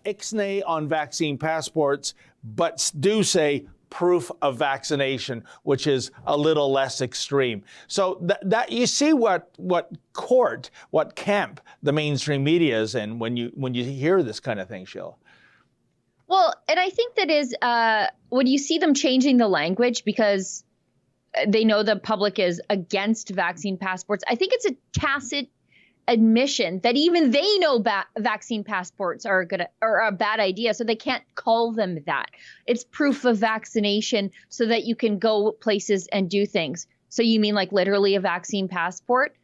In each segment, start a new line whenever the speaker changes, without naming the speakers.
ixnay on vaccine passports, but do say proof of vaccination, which is a little less extreme. So that you see what camp the mainstream media is in when you hear this kind of thing, Sheila.
Well, and I think that is when you see them changing the language because they know the public is against vaccine passports. I think it's a tacit admission that even they know vaccine passports are a bad idea, so they can't call them that. It's proof of vaccination so that you can go places and do things. So you mean like literally a vaccine passport?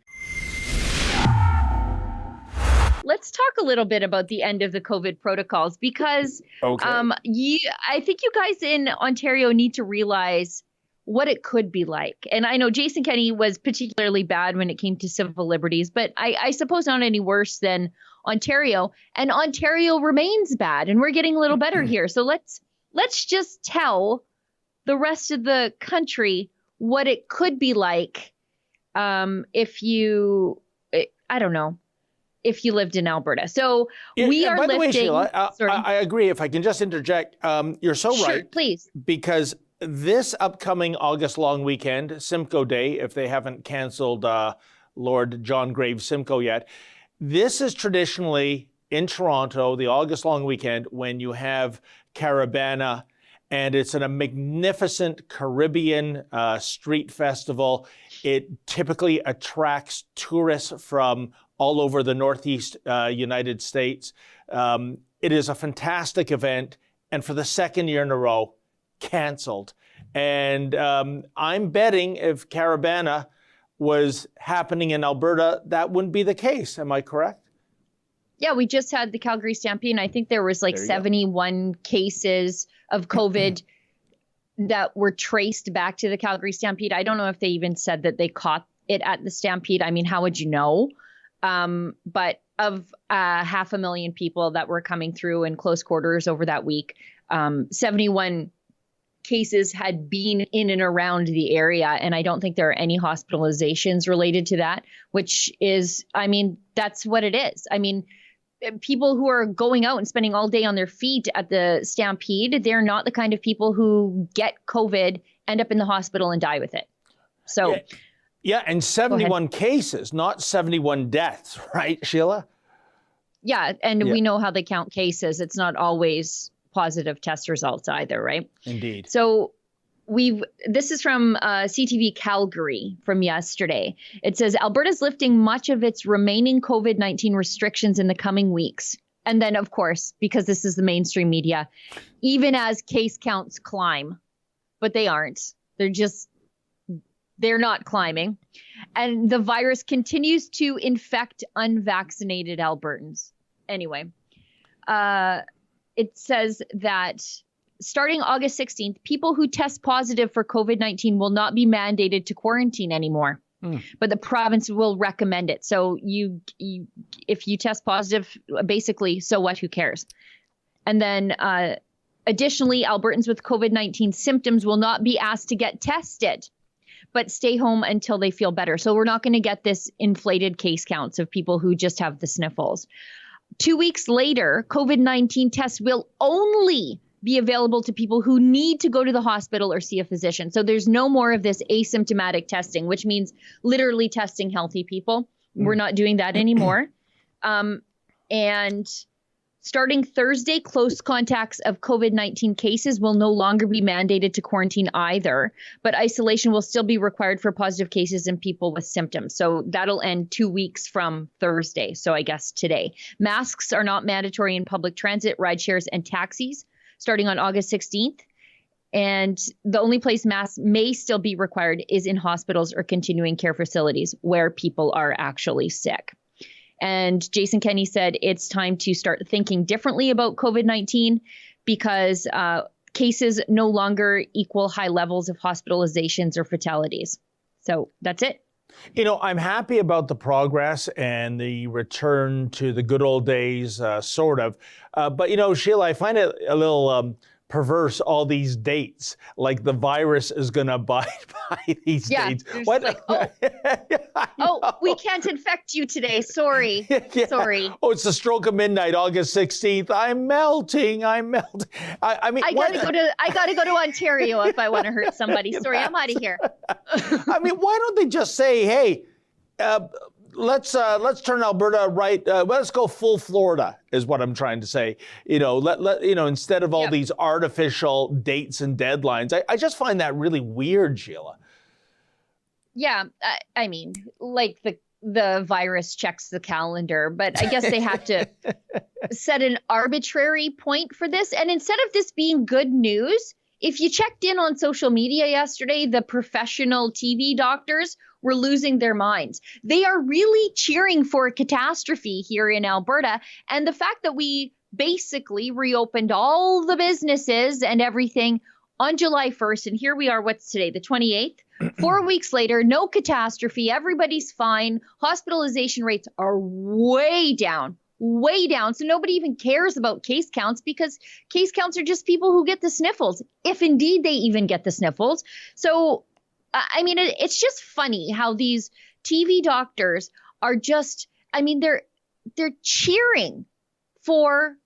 Let's talk a little bit about the end of the COVID protocols because I think you guys in Ontario need to realize what it could be like. And I know Jason Kenney was particularly bad when it came to civil liberties, but I suppose not any worse than Ontario. And Ontario remains bad, and we're getting a little better here. So let's just tell the rest of the country what it could be like if you lived in Alberta. So we are
by the
lifting.
Way, Sheila, I agree. If I can just interject, you're so
Sure,
right.
Please.
Because this upcoming August long weekend, Simcoe Day, if they haven't canceled Lord John Graves Simcoe yet, this is traditionally in Toronto, the August long weekend, when you have Caravana, and it's a magnificent Caribbean street festival. It typically attracts tourists from all over the Northeast United States. It is a fantastic event, and for the second year in a row, canceled. And I'm betting if Caravana was happening in Alberta, that wouldn't be the case. Am I correct?
Yeah, we just had the Calgary Stampede, and I think there was like 71 cases of COVID that were traced back to the Calgary Stampede. I don't know if they even said that they caught it at the Stampede. I mean, how would you know? But of 500,000 people that were coming through in close quarters over that week, 71 cases had been in and around the area. And I don't think there are any hospitalizations related to that, which is, I mean, that's what it is. I mean, people who are going out and spending all day on their feet at the Stampede, they're not the kind of people who get COVID, end up in the hospital and die with it. So,
yeah, and 71 cases, not 71 deaths, right, Sheila?
Yeah, and we know how they count cases. It's not always positive test results either, right?
Indeed.
So this is from CTV Calgary from yesterday. It says Alberta's lifting much of its remaining COVID-19 restrictions in the coming weeks. And then, of course, because this is the mainstream media, even as case counts climb, but they aren't. They're not climbing. And the virus continues to infect unvaccinated Albertans. Anyway, it says that starting August 16th, people who test positive for COVID-19 will not be mandated to quarantine anymore, but the province will recommend it. So if you test positive, basically, so what, who cares? And then additionally, Albertans with COVID-19 symptoms will not be asked to get tested, but stay home until they feel better. So we're not going to get this inflated case counts of people who just have the sniffles. 2 weeks later, COVID-19 tests will only be available to people who need to go to the hospital or see a physician. So there's no more of this asymptomatic testing, which means literally testing healthy people. We're not doing that anymore. And starting Thursday, close contacts of COVID-19 cases will no longer be mandated to quarantine either, but isolation will still be required for positive cases in people with symptoms. So that'll end 2 weeks from Thursday. So I guess today. Masks are not mandatory in public transit, rideshares, and taxis starting on August 16th. And the only place masks may still be required is in hospitals or continuing care facilities where people are actually sick. And Jason Kenney said it's time to start thinking differently about COVID-19 because cases no longer equal high levels of hospitalizations or fatalities. So that's it.
You know, I'm happy about the progress and the return to the good old days, sort of. But, you know, Sheila, I find it a little perverse all these dates, like the virus is going to abide by these dates.
What? Like, we can't infect you today. Sorry. Sorry.
Oh, it's the stroke of midnight, August 16th. I'm melting. I mean,
I gotta go to Ontario if I want to hurt somebody. Sorry, I'm out of here.
I mean, why don't they just say, hey, let's turn Alberta right. Let's go full Florida is what I'm trying to say. Instead of all these artificial dates and deadlines. I just find that really weird, Sheila.
Yeah, I mean, like the virus checks the calendar, but I guess they have to set an arbitrary point for this. And instead of this being good news, if you checked in on social media yesterday, the professional TV doctors were losing their minds. They are really cheering for a catastrophe here in Alberta. And the fact that we basically reopened all the businesses and everything on July 1st, and here we are, what's today, the 28th? 4 weeks later, no catastrophe, everybody's fine. Hospitalization rates are way down. So nobody even cares about case counts because case counts are just people who get the sniffles, if indeed they even get the sniffles. So, I mean, it's just funny how these TV doctors are just, I mean, they're cheering for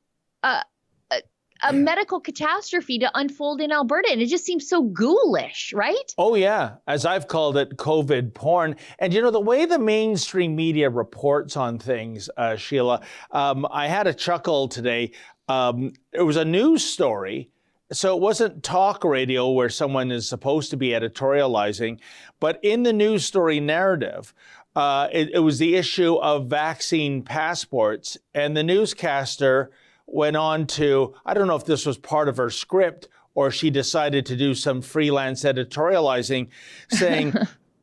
a medical catastrophe to unfold in Alberta. And it just seems so ghoulish, right?
Oh, yeah. As I've called it, COVID porn. And, the way the mainstream media reports on things, Sheila, I had a chuckle today. It was a news story. So it wasn't talk radio where someone is supposed to be editorializing. But in the news story narrative, it was the issue of vaccine passports. And the newscaster went on to, I don't know if this was part of her script or she decided to do some freelance editorializing, saying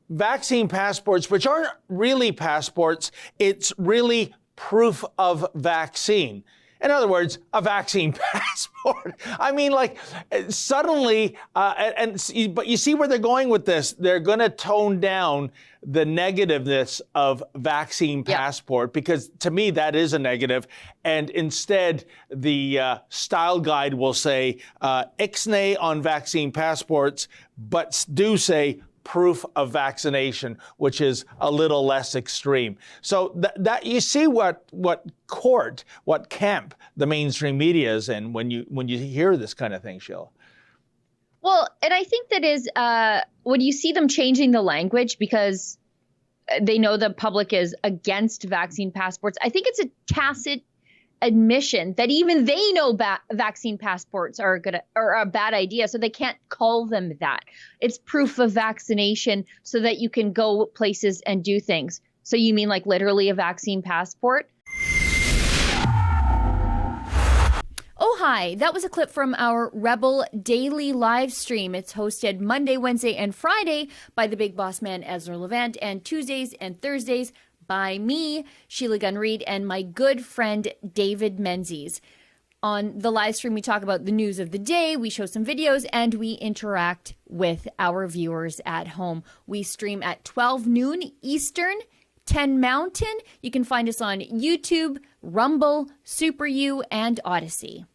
vaccine passports, which aren't really passports, it's really proof of vaccine. In other words, a vaccine passport. I mean, like, suddenly, but you see where they're going with this. They're going to tone down the negativeness of vaccine passport, because to me, that is a negative. And instead, the style guide will say, ixnay on vaccine passports, but do say proof of vaccination, which is a little less extreme. So that you see what camp the mainstream media is in when you hear this kind of thing, Sheila.
Well, and I think that is when you see them changing the language because they know the public is against vaccine passports. I think it's a tacit admission that even they know vaccine passports are a bad idea, so they can't call them that. It's proof of vaccination so that you can go places and do things. So you mean like literally a vaccine passport? Oh, hi. That was a clip from our Rebel Daily live stream. It's hosted Monday, Wednesday, and Friday by the big boss man, Ezra Levant, and Tuesdays and Thursdays by me, Sheila Gunn Reid, and my good friend, David Menzies. On the live stream, we talk about the news of the day, we show some videos, and we interact with our viewers at home. We stream at 12 noon Eastern, 10 Mountain. You can find us on YouTube, Rumble, Super U, and Odyssey.